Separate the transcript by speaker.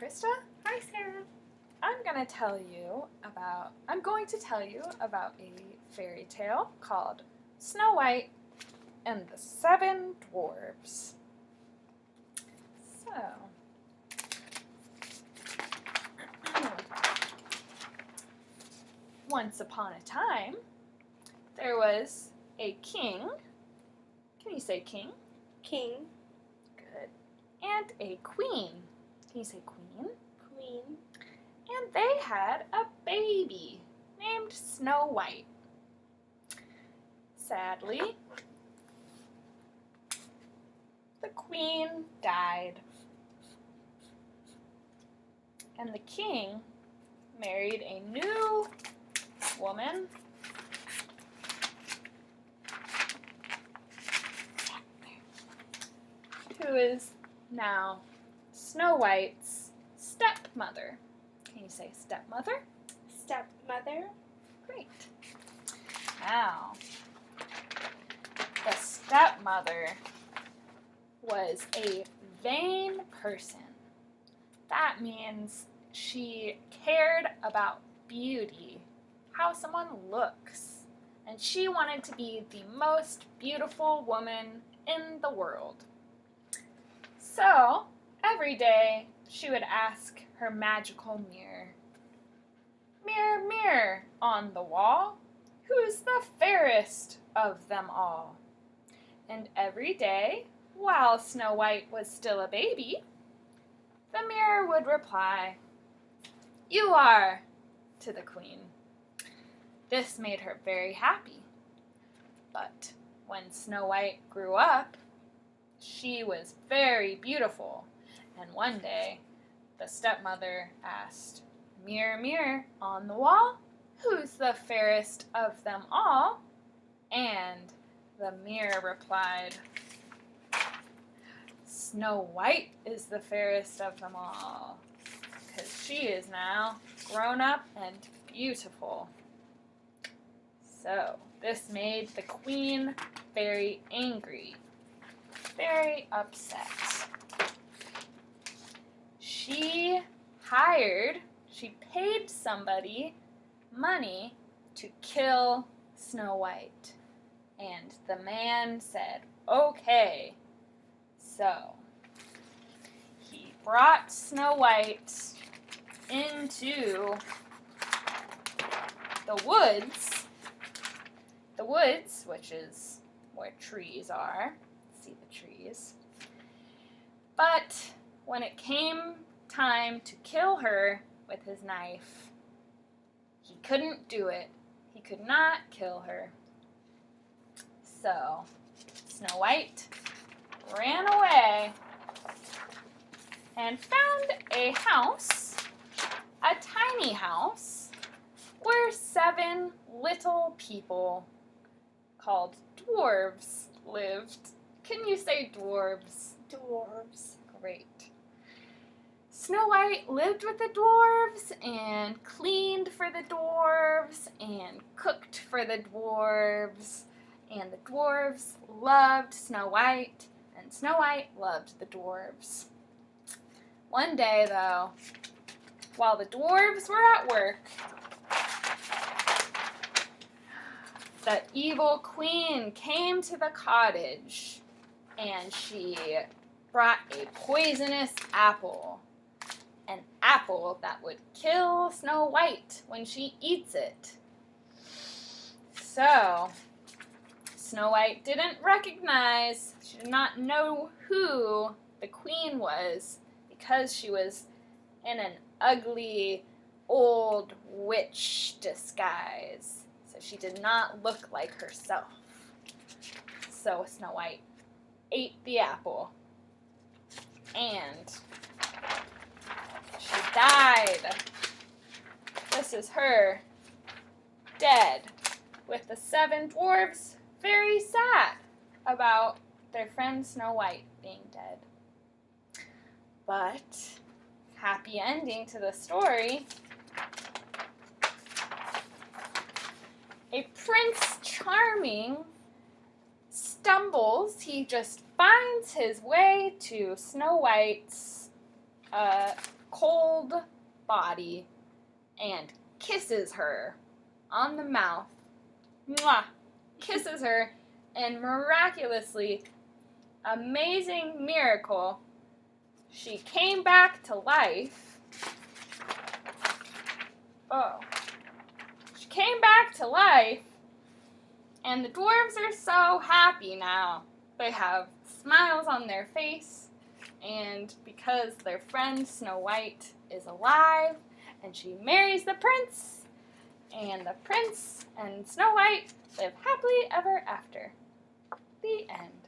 Speaker 1: Krista.
Speaker 2: Hi, Sarah.
Speaker 1: I'm going to tell you about a fairy tale called Snow White and the Seven Dwarves. So, once upon a time, there was a king. Can you say king?
Speaker 2: King.
Speaker 1: Good. And a queen. Can you say queen?
Speaker 2: Queen.
Speaker 1: And they had a baby named Snow White. Sadly, the queen died. And the king married a new woman who is now Snow White's stepmother. Can you say stepmother?
Speaker 2: Stepmother.
Speaker 1: Great. Now, the stepmother was a vain person. That means she cared about beauty, how someone looks, and she wanted to be the most beautiful woman in the world. So, every day she would ask her magical mirror, "Mirror, mirror on the wall, who's the fairest of them all?" And every day, while Snow White was still a baby, the mirror would reply, "You are," to the queen. This made her very happy. But when Snow White grew up, she was very beautiful. And one day, the stepmother asked, "Mirror, mirror on the wall, who's the fairest of them all?" And the mirror replied, "Snow White is the fairest of them all, because she is now grown up and beautiful." So this made the queen very angry, very upset. She paid somebody money to kill Snow White. And the man said, "Okay." So he brought Snow White into the woods, which is where trees are. See the trees. But when it came time to kill her with his knife, he couldn't do it. He could not kill her. So Snow White ran away and found a house, a tiny house, where 7 little people called dwarves lived. Can you say dwarves?
Speaker 2: Dwarves.
Speaker 1: Great. Snow White lived with the dwarves and cleaned for the dwarves and cooked for the dwarves. And the dwarves loved Snow White, and Snow White loved the dwarves. One day, though, while the dwarves were at work, the evil queen came to the cottage, and she brought a poisonous apple. An apple that would kill Snow White when she eats it. So Snow White didn't recognize, she did not know who the queen was because she was in an ugly old witch disguise. So she did not look like herself. So Snow White ate the apple and she died. This is her dead, with the 7 dwarves very sad about their friend Snow White being dead. But, happy ending to the story. A Prince Charming stumbles, he just finds his way to Snow White's cold body and kisses her on the mouth. Mwah! Kisses her, and miraculously, amazing miracle, she came back to life. Oh. She came back to life, and the dwarves are so happy now. They have smiles on their face, and because their friend Snow White is alive, and she marries the prince, and the prince and Snow White live happily ever after. The end.